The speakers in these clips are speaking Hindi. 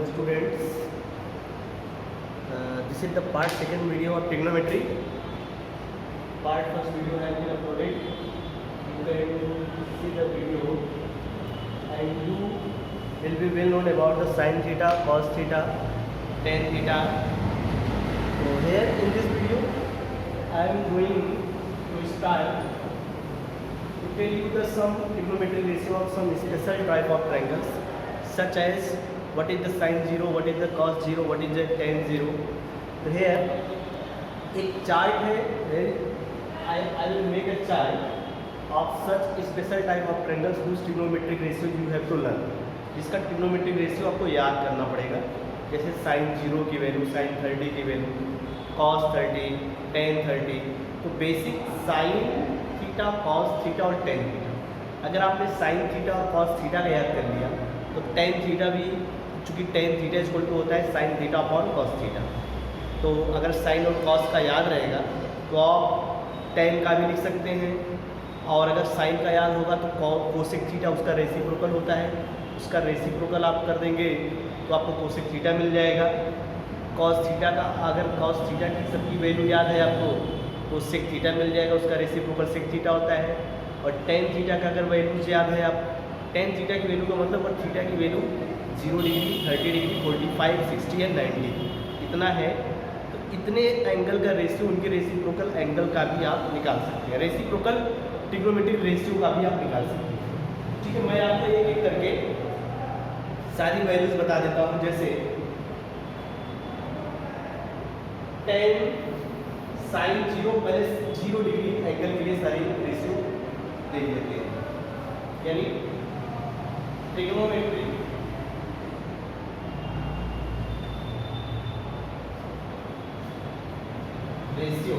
Hello students, this is the part second video of trigonometry. Part first video has been uploaded. You can see the video and you will be well known about the sin theta, cos theta, tan theta. So here in this video I am going to start to tell you the some trigonometric ratio of some special type of triangles such as what is the sin 0, what is the cos 0, what is the tan 0. तो here एक चार्ट है, I will make a chart of such special type of triangles whose trigonometric ratio you have to learn. जिसका trigonometric ratio आपको याद करना पड़ेगा, जैसे sin 0 की वैल्यू, sin 30 की वैल्यू, cos 30, tan 30. तो basic sin theta, cos theta और tan थीटा. अगर आपने sin थीटा और cos थीटा का याद कर लिया तो tan थीटा भी, चूँकि tan थीटा इक्वल टू होता है sin theta upon cos theta. तो अगर sin और cos का याद रहेगा तो आप tan का भी लिख सकते हैं, और अगर sin का याद होगा तो cosec थीटा उसका रेसिप्रोकल होता है, उसका रेसिप्रोकल आप कर देंगे तो आपको cosec थीटा मिल जाएगा. cos थीटा का अगर cos थीटा की सबकी वैल्यू याद है आपको तो sec थीटा मिल जाएगा, उसका रेसिप्रोकल sec थीटा होता है. और tan थीटा का अगर वैल्यूज याद है आप, tan थीटा की वैल्यू का मतलब और थीटा की वैल्यू 0 डिग्री, 30 डिग्री, 45, 60 एंड 90 इतना है. तो इतने एंगल का रेशियो, उनके रेसिप्रोकल एंगल का भी आप निकाल सकते हैं, रेसिप्रोकल ट्रिग्नोमेट्रिक रेशियो का भी आप निकाल सकते हैं. ठीक है, मैं आपको एक एक करके सारी वैल्यूज बता देता हूँ. जैसे tan sin 0 plus 0 degree angle के लिए सारी रेशियो देख लेते हैं. यानी ट्रिग्नोमेट्री रेशियो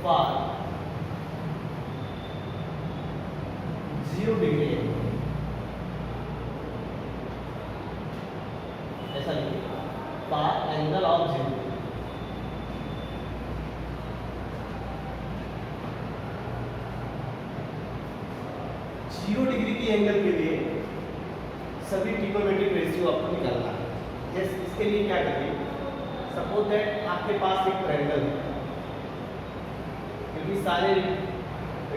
फॉर 0 डिग्री ऐसा लिखिए, फॉर एंगल ऑफ 0. डिग्री की एंगल के लिए सभी ट्रिग्नोमेट्रिक रेशियो आपको निकालना है. जैसे इसके लिए क्या करिए, सपोज दैट आपके पास एक ट्रायंगल है, क्योंकि सारे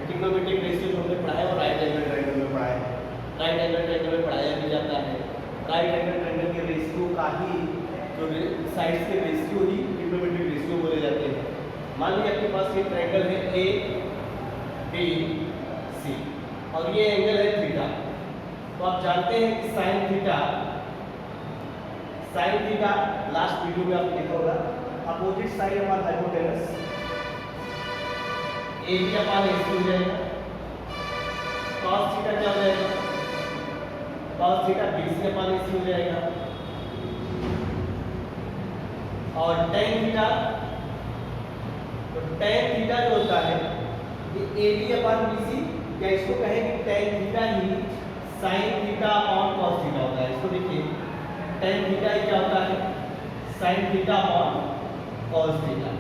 ट्रिग्नोमेट्रिक रेशियो हमने पढ़ाया और राइट एंगल ट्रायंगल में पढ़ाया है. राइट एंगल ट्रायंगल में पढ़ाया भी जाता है. राइट एंगल ट्रायंगल के रेशियो का ही जो साइड्स के रेशियो ही ट्रिग्नोमेट्रिक रेशियो बोले जाते हैं. मान लीजिए आपके पास एक ट्रायंगल है ए बी सी और ये एंगल है थीटा. तो आप जानते हैं कि साइन थीटा लास्ट वीडियो में आपने देखा होगा, opposite side upon hypotenuse A B upon A C हो जाएगा. cos थीटा क्या हो जाएगा, cos theta B C upon A C हो जाएगा. और tan थीटा, तो tan थीटा जो होता है ये A B upon B C, या इसको कहें कि tan थीटा ही sin theta upon cos theta होता है. इसको देखिए, tan थीटा ही क्या होता है, sin theta upon cos theta.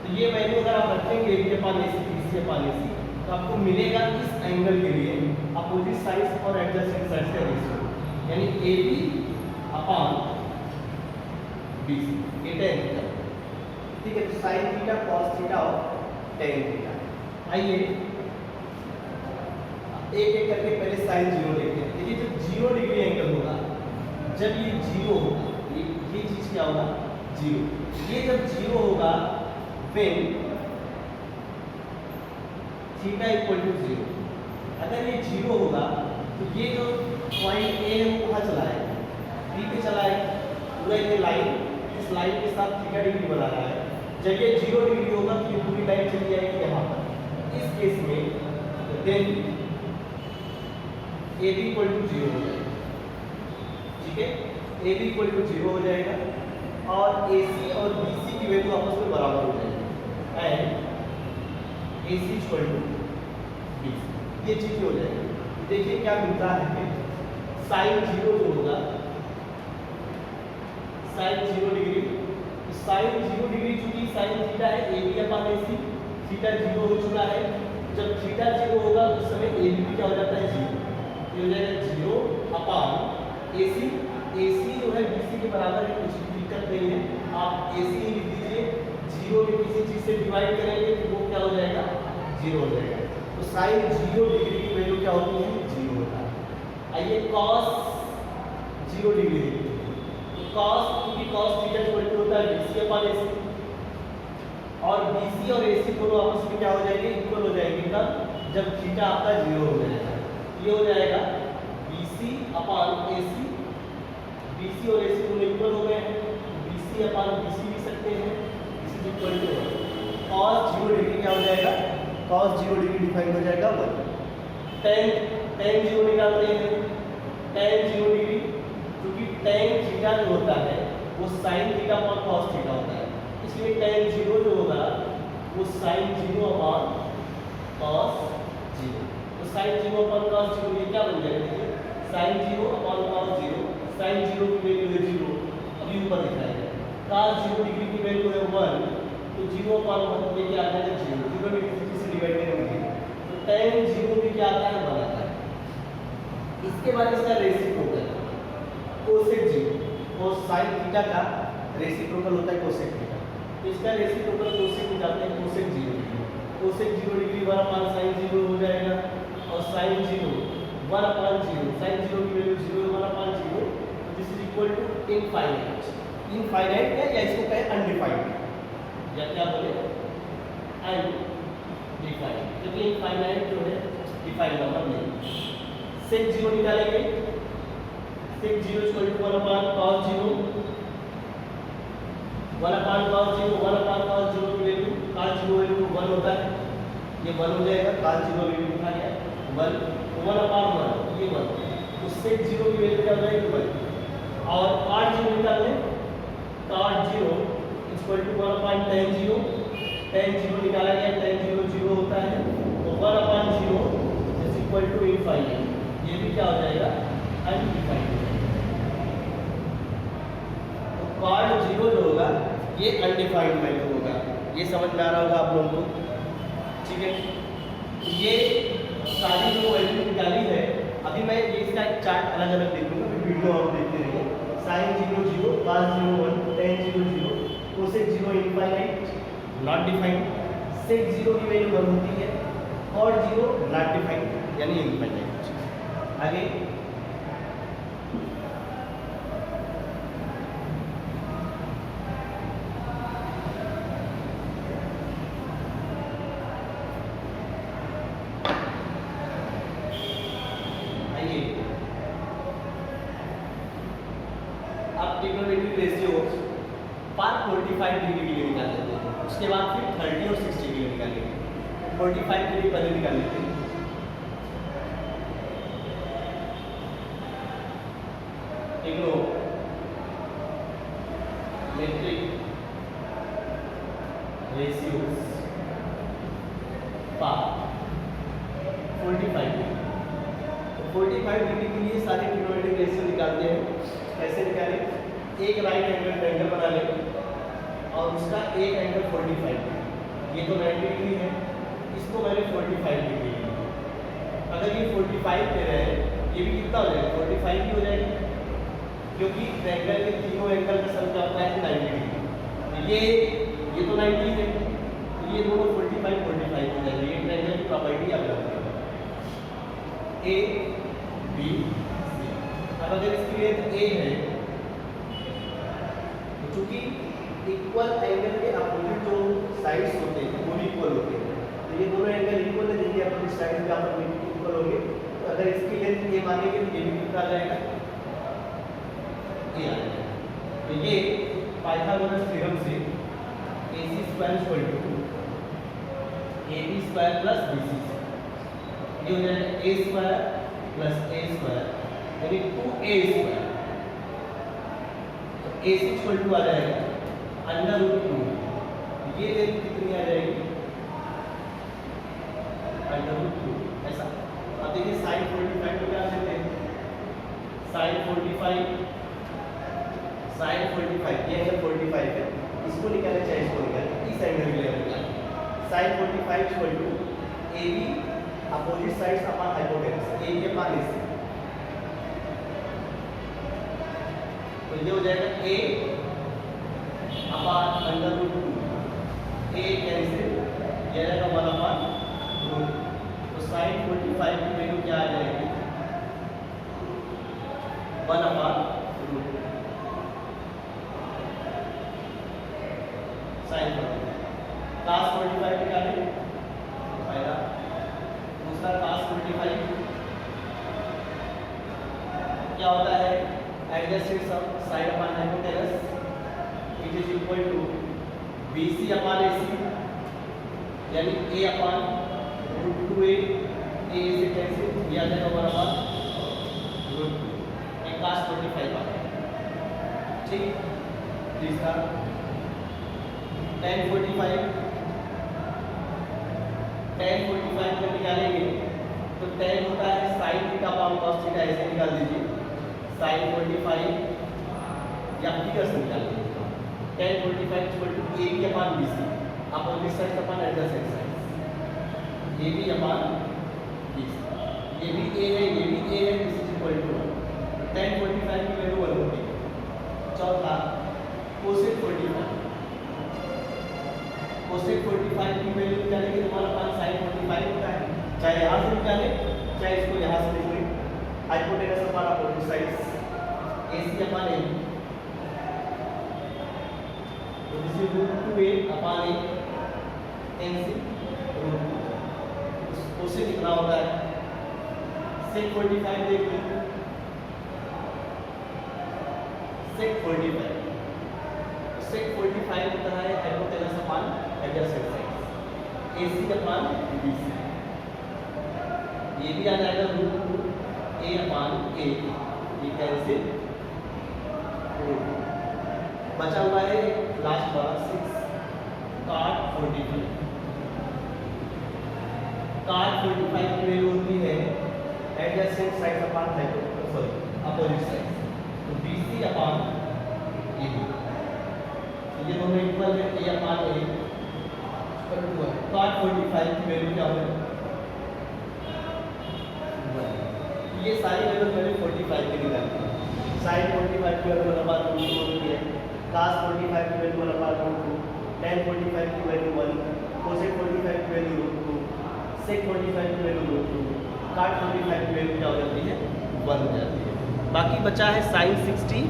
तो ये वैल्यू अगर आप रखेंगे a b upon a c, b c upon a c, तो आपको मिलेगा इस एंगल के लिए अपोजिट साइड्स और एडजेसेंट साइड्स का रेशियो, यानी a b upon b c, ये tan थीटा. ठीक है, तो sin थीटा, cos थीटा और tan थीटा. आइए एक एक करके पहले sin 0 देखते हैं. देखिए, जब 0 डिग्री एंगल होगा, जब ये 0 होगा, ये चीज क्या होगा, 0. ये जब 0 होगा फिर थीटा इक्वल टू 0. अगर ये 0 होगा तो ये जो पॉइंट ए है वो कहाँ चला है, बी पे चला है. पूरा ये लाइन इस लाइन के साथ थीटा डिग्री बना रहा है. जब ये 0 डिग्री होगा तो ये पूरी लाइन चली जाएगी यहाँ पर. इस केस में then A B equal to 0 हो जाएगा. ठीक है, ए बी इक्वल टू 0 हो जाएगा और ए सी और बी सी की वैल्यू आपस में बराबर हो जाएगी. And A C equal to B C, ये चीज़ हो जाएगी. देखिए क्या मिलता है, साइन 0 जो होगा, साइन 0 डिग्री, तो साइन 0 डिग्री चूंकि साइन थीटा है A B upon A C, theta 0 हो चुका है. जब थीटा 0 होगा उस समय ए बी क्या हो जाता है 0. ये हो जाएगा 0 अपॉन AC AC जो है BC के बराबर है, कुछ दिक्कत नहीं है, आप AC ही लिख दीजिए। जीरो में किसी चीज से डिवाइड करेंगे तो वो क्या हो जाएगा, जीरो हो जाएगा। तो साइन 0 डिग्री की वैल्यू क्या होती है, जीरो होता है। आइए cos 0 डिग्री देखते हैं। तो cos, क्योंकि cos थीटा इक्वल टू होता है BC अपॉन AC, और BC और AC दोनों आपस में क्या हो जाएंगे, इक्वल हो जाएंगे तब जब थीटा आपका 0 हो जाएगा। ये हो जाएगा BC अपॉन AC, BC और AC दोनों इक्वल हो गए हैं, BC अपॉन BC लिख सकते हैं, इस इक्वल टू cos 0 डिग्री क्या हो जाएगा, cos 0 डिग्री डिफाइन हो जाएगा 1। tan 0 निकालते हैं, tan 0 डिग्री, क्योंकि tan थीटा जो होता है वो sin theta upon cos theta होता है, इसलिए tan 0 जो होगा वो sin 0 अपॉन cos 0। तो sin 0 अपॉन cos 0 ये क्या बन जाएगा, देखिए sin 0 अपॉन cos 0, sin 0 की वैल्यू है 0, अभी ऊपर दिखाएगा, cos 0 डिग्री की वैल्यू है 1, तो 0 अपॉन 1 ये क्या आता है 0, 0 में किसी चीज से डिवाइड करेंगे तो tan 0 भी क्या आता है 1 आता है। इसके बाद इसका रेसिप्रोकल cosec 0, और sin थीटा का रेसिप्रोकल होता है cosec थीटा, तो इसका रेसिप्रोकल cosec निकालते हैं, cosec 0 degree, cosec 0 degree 1 upon sin 0 हो जाएगा, और sin 0 1 अपॉन 0, sin 0 की value 0 1 upon 0, this is equal to infinite. Infinite है या इसको कहें अनडिफाइंड, या क्या बोले अनडिफाइंड, क्योंकि इनफाइनाइट जो है डिफाइंड नंबर नहीं। sec 0 निकालेंगे, sec 0 equal to 1 upon cos 0, 1 upon cos 0, 1 upon cos 0 की वैल्यू cos 0 वैल्यू 1 होता है, ये 1 हो जाएगा, cos 0 वैल्यू लिखा गया 1, 1 अपॉन 1 ये 1, तो sec 0 की वैल्यू क्या हो जाएगी 1, और cot 0 निकाल लें, cot 0 equal to 1 upon tan 0, tan 0 निकाला गया, tan 0 0 होता है, तो 1 upon 0 is equal to infinite, ये भी क्या हो जाएगा अनडिफाइंड। तो cot 0 जो होगा ये अनडिफाइंड वैल्यू होगा, ये समझ में आ रहा होगा आप लोगों को, ठीक है। ये सारी जो वैल्यू निकाली है, अभी मैं ये इसका एक चार्ट अलग अलग देखूंगा, वीडियो आप देखते रहिए। sin 0 0, cos 0 1, tan 0 0, cosec 0 infinite not defined, sec 0 की वैल्यू 1 होती है, cot 0 नॉट डिफाइंड यानी इनफाइनाइट। आगे ट्रिग्नोमेट्रिक रेशियो पार 45 डिग्री के लिए निकाल लेते हैं, उसके बाद फिर 30 और 60 के लिए निकालेंगे। 45 के लिए पहले निकाल लेते हैं। ट्रिग्नोमेट्रिक रेशियोज पार 45 डिग्री, तो 45 डिग्री के लिए सारे ट्रिग्नोमेट्रिक रेशियो निकालते हैं। कैसे निकालें? एक राइट एंगल ट्रायंगल बना लें और उसका एक एंगल 45 डिग्री, ये तो 90 डिग्री है, इसको मैंने 45 डिग्री लिया। अगर ये 45 ले रहे हैं, ये भी कितना हो जाएगा 45 ही हो जाएगा, क्योंकि ट्रायंगल के तीनों एंगल का सम क्या होता है 90 डिग्री। ये तो 90 है, तो ये दोनों 45 45 हो जाएंगे। ये ट्रायंगल की प्रॉपर्टी आप रखते हैं ए बी सी। अब अगर इसकी लेंथ ए है, चूंकि इक्वल एंगल के अपोजिट जो साइड्स होते हैं वो भी इक्वल होते हैं, तो ये दोनों एंगल इक्वल है, जिनके अपोजिट साइड्स का इक्वल होंगे। तो अगर इसकी लेंथ ये मानेंगे तो ये भी कितना आ जाएगा, ये आ जाएगा। तो ये पाइथागोरस थ्योरम से AC square equal to AB square plus BC, ये हो जाएगा A square plus A square यानी 2A square. AC equal to आ जाएगा √2, ये लेंथ कितनी आ जाएगी √2 ऐसा। अब देखिए sin 45 को क्या लेते हैं, sin 45 ये एंगल 45 है, इसको निकाले चाहे इसको निकाले, इस एंगल के लिए निकाले। sin 45 equal to AB opposite sides upon hypotenuse, AB upon AC। तो ये हो जाएगा A upon under root 2, A cancel, ये रहेगा 1 अपान रूट। तो साइन 45 की वैल्यू क्या आ जाएगी, 1 अपान रूट साइन 45। cos 45 निकालें पहला, दूसरा cos 45 क्या होता है, adjusted sum sine upon hypotenuse it is equal to BC upon AC, यानी A upon root 2A, A से कैंसिल, या जाएगा 1 अपान रूट 2, एक cos 45 आ गया। ठीक, तीसरा tan 45 को निकालेंगे तो tan होता है sin theta upon cos theta, ऐसे निकाल दीजिए sin 45 या फिगर से निकाल लीजिए tan 45 equal to AB upon BC opposite side upon adjacent side, AB upon BC, ये भी A है ये भी A है, this is equal to tan 45 की वैल्यू 1 होगी। चौथा cosec 45, cosec 45 की वैल्यू निकालेंगे तो 1 अपान sin 45 होता है, चाहे यहाँ से निकाले चाहे इसको यहाँ से निकाले, hypotenuse upon opposite sides AC upon AB, तो this is root 2A upon A cancel root 2, उससे कितना होता है sec 45 देख लीजिए, sec 45 होता है hypotenuse upon adjacent sides AC अपान BC, ये भी आ जाएगा रूट 2 A अपान A, ये कैंसिल रूट, बचा हुआ है लास्ट वाला 6 cot 45, cot 45 की वैल्यू होती है एडजेसेंट साइड्स अपान अपोजिट साइड्स, तो BC अपान AB, ये दोनों इक्वल है, A अपान A, cot 45 की वैल्यू क्या होगी, ये सारी वैल्यू मैंने 45 की निकाली है, sin 45 की वैल्यू 1 अपान रूट 2 होती है, cos 45 की वैल्यू 1 अपान रूट 2, tan 45 की वैल्यू 1, cosec 45 की वैल्यू रूट 2, sec 45 की वैल्यू रूट 2, cot 45 की वैल्यू क्या हो जाती है 1 हो जाती है। बाकी बचा है sin 60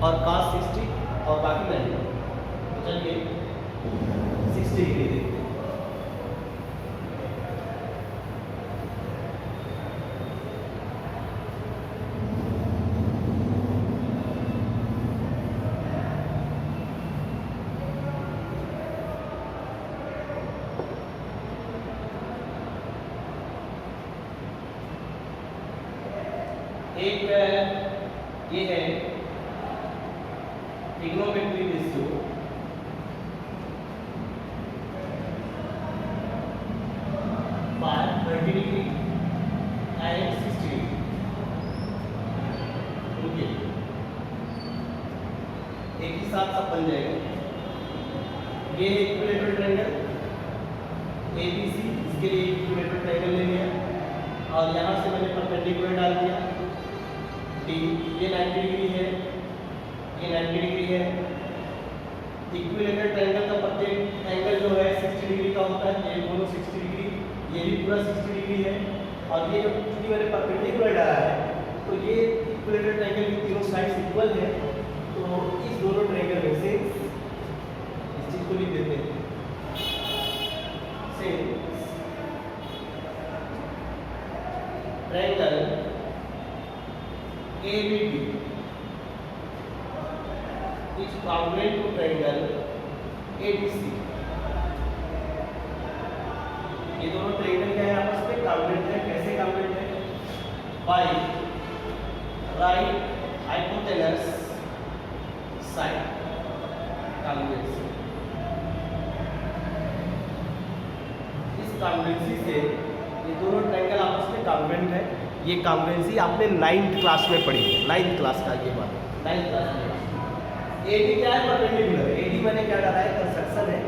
और cos 60 और बाकी नहीं। चलिए 60 डिग्री देखते हैं। एक ये है trigonometry ratio, by 30 degree and 60 degree, okay एक ही साथ सब बन जाएगा। ये है इक्विलेटरल ट्रायंगल ABC, इसके लिए इक्विलेटरल ट्रायंगल ले लिया और यहाँ से मैंने परपेंडिकुलर डाल दिया D, ये 90 डिग्री है, ये 90 डिग्री है। इक्विलेटरल ट्रायंगल का प्रत्येक एंगल जो है 60 डिग्री का होता है, ये दोनों 60 डिग्री, ये भी पूरा 60 डिग्री है। और ये जो चूंकि मैंने परपेंडिकुलर डाला है तो ये इक्विलेटरल ट्रायंगल की तीनों साइड्स इक्वल है, तो इस दोनों ट्रायंगल में से इस चीज को लिख देते हैं से triangle ABD is congruent to triangle ABC, ये दोनों ट्रायंगल क्या है आपस में कॉन्ग्रुएंट है। कैसे कॉन्ग्रुएंट है, by right hypotenuse side congruency, इस कॉन्ग्रुएंसी से ये दोनों ट्रायंगल आपस में कॉन्ग्रुएंट है। ये कॉन्ग्रुएंसी आपने 9th क्लास में पढ़ी है, 9th क्लास का ये बात 9th क्लास में। AD क्या है, परपेंडिकुलर। AD मैंने क्या डाला है, कंस्ट्रक्शन है,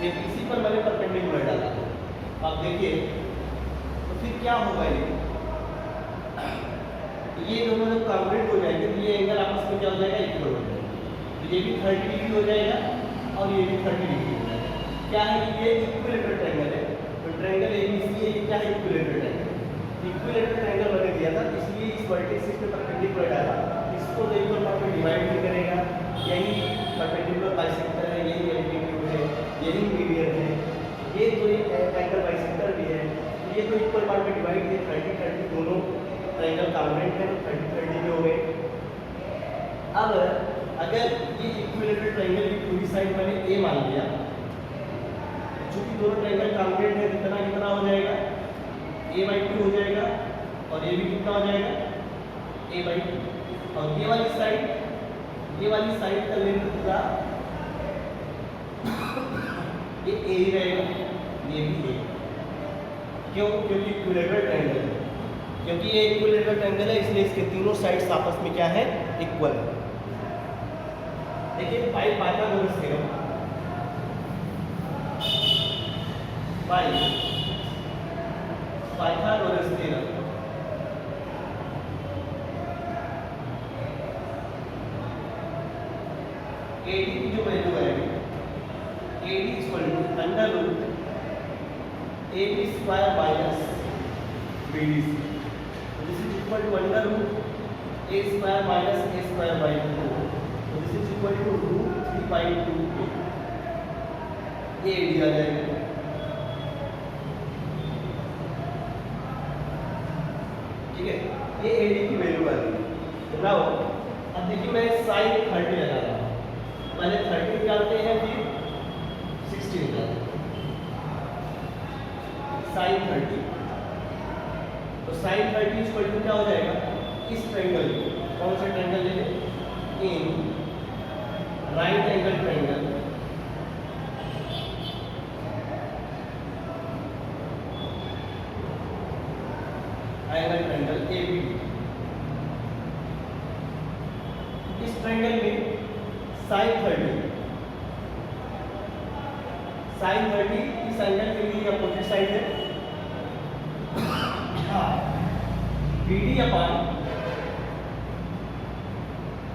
ABC पर मैंने परपेंडिकुलर डाला है। अब देखिए तो फिर क्या होगा, ये दोनों जब कॉन्ग्रुएंट हो जाएंगे तो ये एंगल आपस में क्या हो जाएगा, इक्वल हो जाएगा। तो ये भी 30 डिग्री हो जाएगा और ये भी 30 डिग्री हो जाएगा। क्या है कि ये इक्विलेटरल ट्रायंगल है, तो ट्रायंगल एबीसी ये क्या है, इक्विलेटरल ट्रायंगल। इक्विलेटरल ट्रायंगल मैंने दिया था, इसलिए इस वर्टेक्स पे परपेंडिकुलर डाला, इसको तो इक्वल पार्ट में डिवाइड नहीं करेगा, यही परपेंडिकुलर बाइसेक्टर है, यही एल्टीट्यूड है, यही मीडियन है, ये तो एंगल बाइसेक्टर भी है, ये तो इक्वल पार्ट में डिवाइड है, 30 30 दोनों ट्रायंगल कॉन्ग्रुएंट है, 30 30 में हो गए। अब अगर ये इक्विलेटरल ट्रायंगल की पूरी साइड मैंने ए मान लिया, चूंकि दोनों ट्रायंगल कॉन्ग्रुएंट है, कितना कितना हो जाएगा, a/2 हो जाएगा, और ये भी कितना हो जाएगा, a/2। और ये वाली साइड का लेंथ पूरा ये a ही रहेगा, ये भी a। क्यों? क्योंकि इक्विलेटरल ट्रायंगल है, क्योंकि ये इक्विलेटरल ट्रायंगल है, इसलिए इसके तीनों साइड्स आपस में क्या है, इक्वल है। देखिए Pythagoras theorem, Pythagoras theorem AD की जो वैल्यू आएगी, AD equal to under root AB square minus BDC, this is equal to under root A square minus A square by 2, this is equal to root 3/2A, ये AD आ जाएगा। ठीक है, ये AD की वैल्यू आ गई। तो नाउ अब देखिए मैं sin 30 लगा रहा हूँ, पहले 30 निकालते हैं, फिर 60 निकालते हैं। sin 30, तो sin 30 इक्वल टू क्या हो जाएगा, इस ट्रायंगल, कौन सा ट्रायंगल ले लें, in right angle triangle ABD, इस ट्रायंगल में sin 30 इस एंगल के लिए अपोजिट साइड है, BD अपान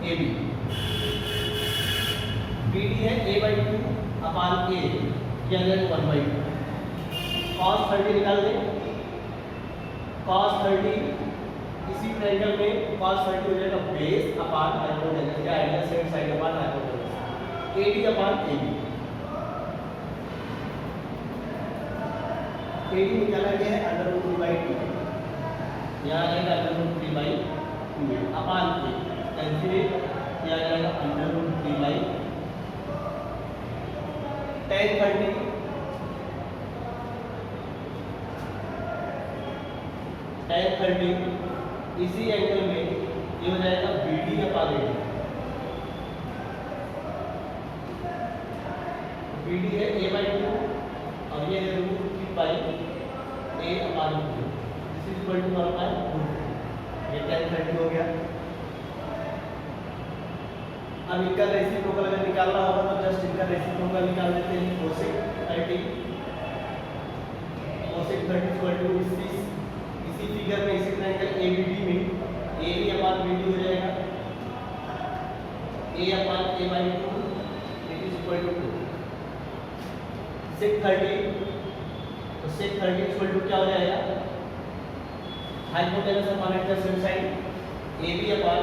AB, BD है a/2 अपान A, ये आ जाएगा 1/2। cos 30 निकाल दें, cos 30 इसी ट्रायंगल में cos 30 हो जाएगा बेस अपान हाइपोटेनस, या angle same side upon hypotenuse, AD अपान AB। AD निकाला गया है अंडर रूट 3/2, यहाँ आएगा under root 3/2 upon A, cancel किया जाएगा अंडर रूट 3/2 tan 30 इसी एंगल में ये हो जाएगा BD अपान AD, BD है a/2 और ये है root 3/A upon 2, this is equal to 1/2, ये tan 30 हो गया। अब इनका रेसिप्रोकल अगर निकालना होगा तो जस्ट इनका रेसिप्रोकल निकाल देते हैं, cosec 30 इक्वल टू इसी फिगर में, इसी ट्रायंगल ABD में AB अपान BD हो जाएगा, A upon A/2, it is equal to 2। sec 30, तो sec 30 इक्वल टू क्या हो जाएगा, hypotenuse upon adjacent side, AB upon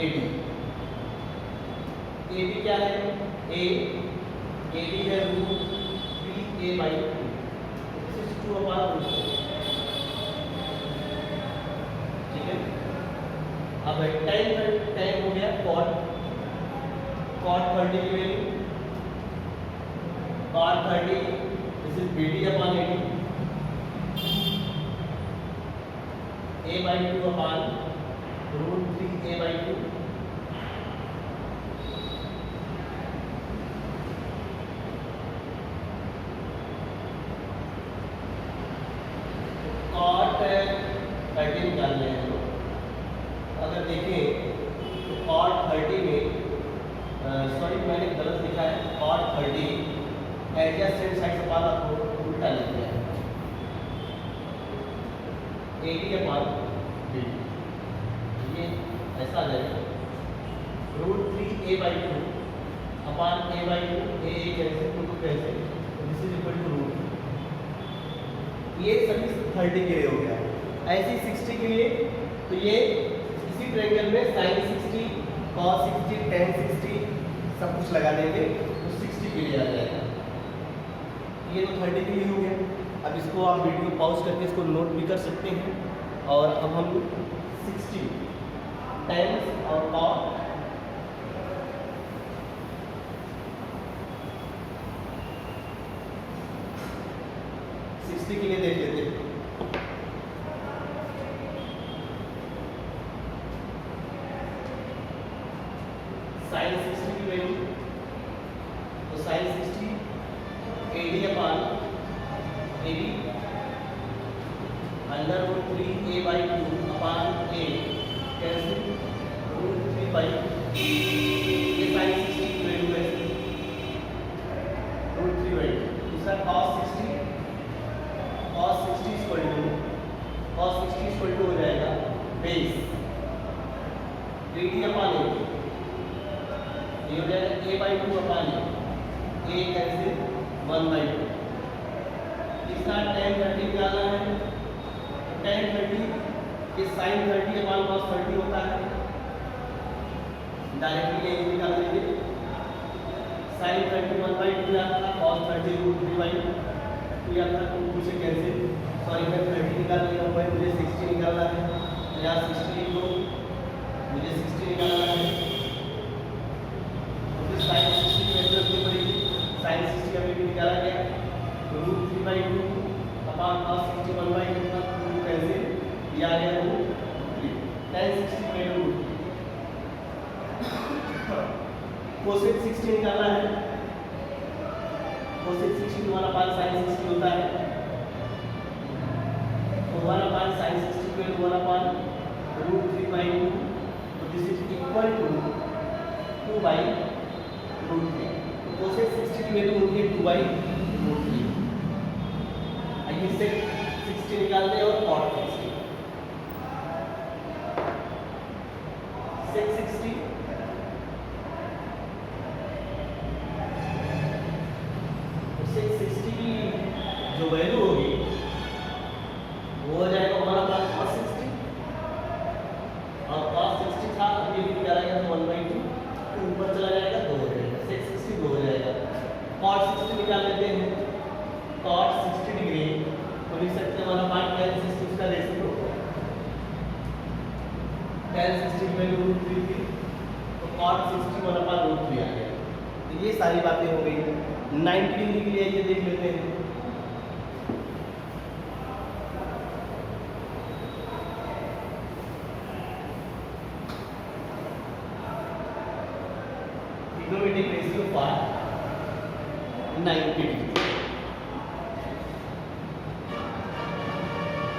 AD। AB क्या है, AD है root 3A/2, this is 2 upon root. ठीक है, अब tan हो गया cot 30 की वैल्यू, cot 30 दिस इज BD upon AD, A/2 upon root 3A/2, cot 30 निकाल रहे हैं। अगर देखें तो cot 30 में, सॉरी मैंने गलत लिखा है, cot 30 एडजेसेंट साइड से पास आपको उल्टा लिख दिया है, AD अपान BD, ये ऐसा आ जाएगा। √3a/2 अपान a/2 a कैसे 2 कैसे, this is equal to root. ये सभी 30 के लिए हो गया। ऐसे 60 के लिए तो ये इसी ट्रायंगल में sin 60 cos 60 tan 60 सब कुछ लगा देंगे तो 60 के लिए आ जाएगा। ये तो 30 के लिए हो गया। अब इसको आप वीडियो पॉज करके इसको नोट भी कर सकते हैं। और अब हम 60 tan और cos 60 के लिए देख लेते हैं। sin 60 की वैल्यू तो sin 60 AD upon AD √3a/2 upon a कैसे √3 ये sin 60 की वैल्यू है √3 दूसरा cos 60 हो जाएगा बेस AD अपान a, ये हो जाएगा a/2 अपान a कैसे 1/2। इसका tan 30 निकालना है, tan 30 के sin 30 अपान cos 30 होता है, डायरेक्टली ये निकाल देंगे। sin 30 1/2 आता था, cos 30 √3/2 आता था, तो से कैसे सॉरी मैं 30 निकाल लिया हुआ है, मुझे 60 निकालना है, तो यहाँ 60 लिख लो, मुझे 60 निकालना है। sin 60 की वैल्यू रखनी पड़ेगी, sin 60 का वैल्यू निकाला गया तो √3/2 अपान cos 60 1/2 का 2 कैसे दिया गया तो tan 60 की वैल्यू cosec 60 निकालना है, cosec 60 1 अपान sin 60 होता है, तो 1 अपान sin 60 की वैल्यू 1 अपान √3/2 तो दिस इज इक्वल टू 2/√3। तो cosec 60 की वैल्यू होती है 2/√3। आइए sec 60 निकालते हैं और cot 60। sec 60 तो sec 60 की जो वैल्यू होगी वो हो जाएगा 1 अपान cos 60 और cos 60 था अभी भी निकाला गया तो 1/2 ऊपर चला जाएगा 2 हो जाएगा, sec 60 2 हो जाएगा। cot 60 निकाल लेते हैं, cot 60 डिग्री तो लिख सकते हैं 1 अपान tan 60 उसका रेशियो, tan 60 की वैल्यू √3 थी तो cot 60 1 अपान √3 आ गया। तो ये सारी बातें हो गई। 90 डिग्री के लिए ये देख लेते हैं। Trigonometric ratio for 90 degree.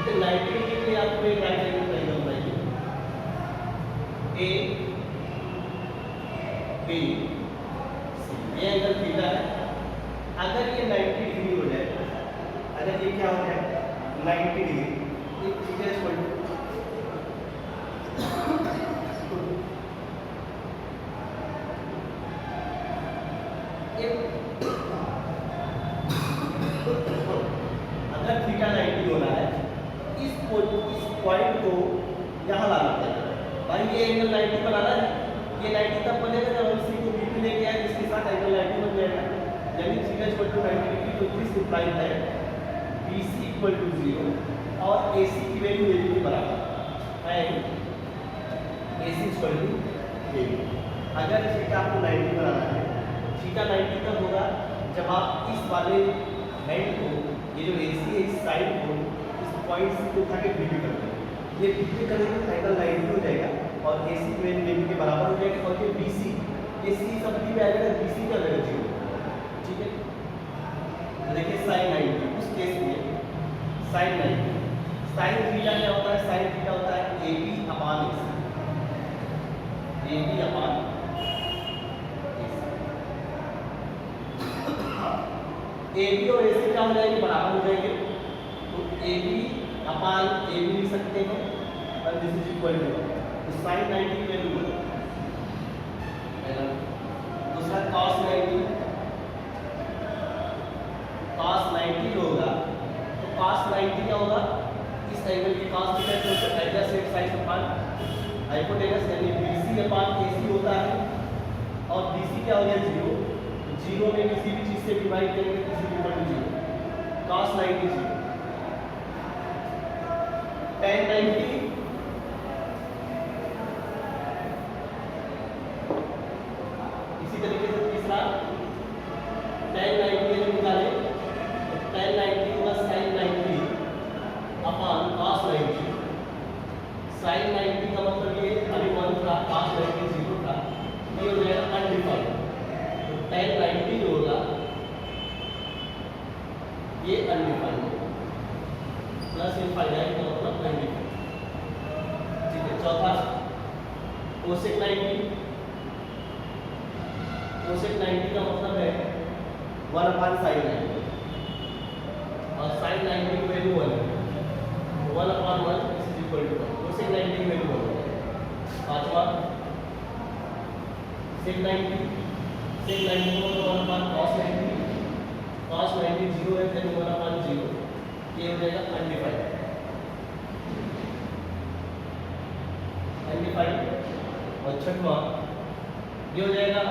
तो 90 डिग्री के लिए आपको एक राइट एंगल ट्रायंगल बनाइए A B C, ये एंगल थीटा है। अगर ये 90 डिग्री हो जाए, अगर ये क्या हो जाए 90 डिग्री, ये थीटा इक्वल टू अगर थीटा 90 होना है, इस पॉइंट को यहाँ लाना पड़ेगा। भाई ये एंगल 90 बनाना है, ये 90 तब बनेगा जब हम सी को बी पे लेके आए, जिसके साथ एंगल 90 बन जाएगा। यानी थीटा इक्वल टू 90 डिग्री, तो दिस इंप्लाइज है BC इक्वल टू 0 और AC की वैल्यू AB के बराबर है, AC इक्वल टू AB। अगर थीटा आपको 90 बनाना है, थीटा 90 तब होगा जब आप इस वाले हैंड को, ये जो AC है इस साइड को, इस पॉइंट से उठा के बी पे कर देंगे। ये बी पे करेंगे तो एंगल 90 हो जाएगा और AC की वैल्यू AB के बराबर हो जाएगी। और ये BC, ये C सब भी आ जाएगा, BC का वैल्यू 0। ठीक है, तो देखिए sin 90 उस केस में sin 90 sin थीटा क्या होता है, sin थीटा होता है AB अपान AC, AB अपान AB और AC क्या हो जाएंगे, बराबर हो जाएंगे। तो AB अपान AB लिख सकते हैं और this is equal to sin 90 की वैल्यू पहला। दूसरा cos 90, cos 90 होगा तो cos 90 क्या होगा, इस एंगल की cos theta equal to adjacent side upon hypotenuse, यानी BC अपान AC होता है। और BC क्या हो गया, 0। 0 में किसी भी चीज से डिवाइड करेंगे किसी भी इक्वल टू 0, cos 90 0। tan 90 इसी तरीके से तीसरा tan 90 यदि निकाले तो tan 90 होगा sin 90 अपान cos 90। sin 90 का मतलब ये अभी 1 था, cos 90 0 था, ये हो जाएगा अनडिफाइंड। तो tan 90 होगा ये अनडिफाइंड प्लस इनफाइनाइट का मतलब अनडिफाइंड। ठीक है, चौथा cosec 90, cosec 90 का मतलब है 1 अपान sin 90 और sin 90 की वैल्यू 1 है, 1 अपान 1 इज इक्वल टू 1, cosec 90 की वैल्यू 1 है। पांचवा sec 90, sec 90 को 1 अपान cos 90, cos 90 0 है, then 1 अपान 0, ये हो जाएगा अनडिफाइंड। और छठवां ये हो जाएगा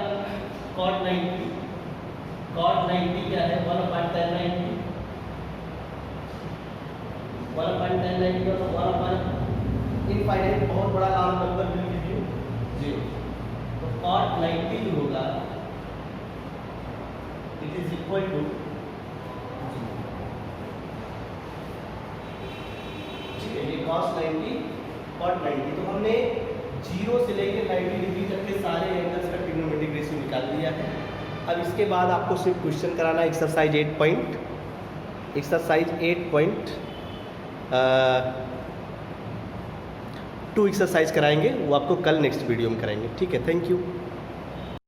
cot 90, cot 90 क्या है, 1 अपान tan 90, 1 अपान tan 90 का तो 1 अपान इनफाइनाइट बहुत बड़ा लार्ज नंबर मिल लीजिए 0। तो cot 90 जो होगा इट इज इक्वल टू 0। ठीक है, ये cos 90 cot 90। तो हमने 0 से लेकर 90 डिग्री तक के सारे एंगल्स का ट्रिग्नोमेट्रिक रेशियो निकाल दिया है। अब इसके बाद आपको सिर्फ क्वेश्चन कराना है एक्सरसाइज 8.2 एक्सरसाइज कराएंगे, वो आपको कल नेक्स्ट वीडियो में कराएंगे। ठीक है, थैंक यू।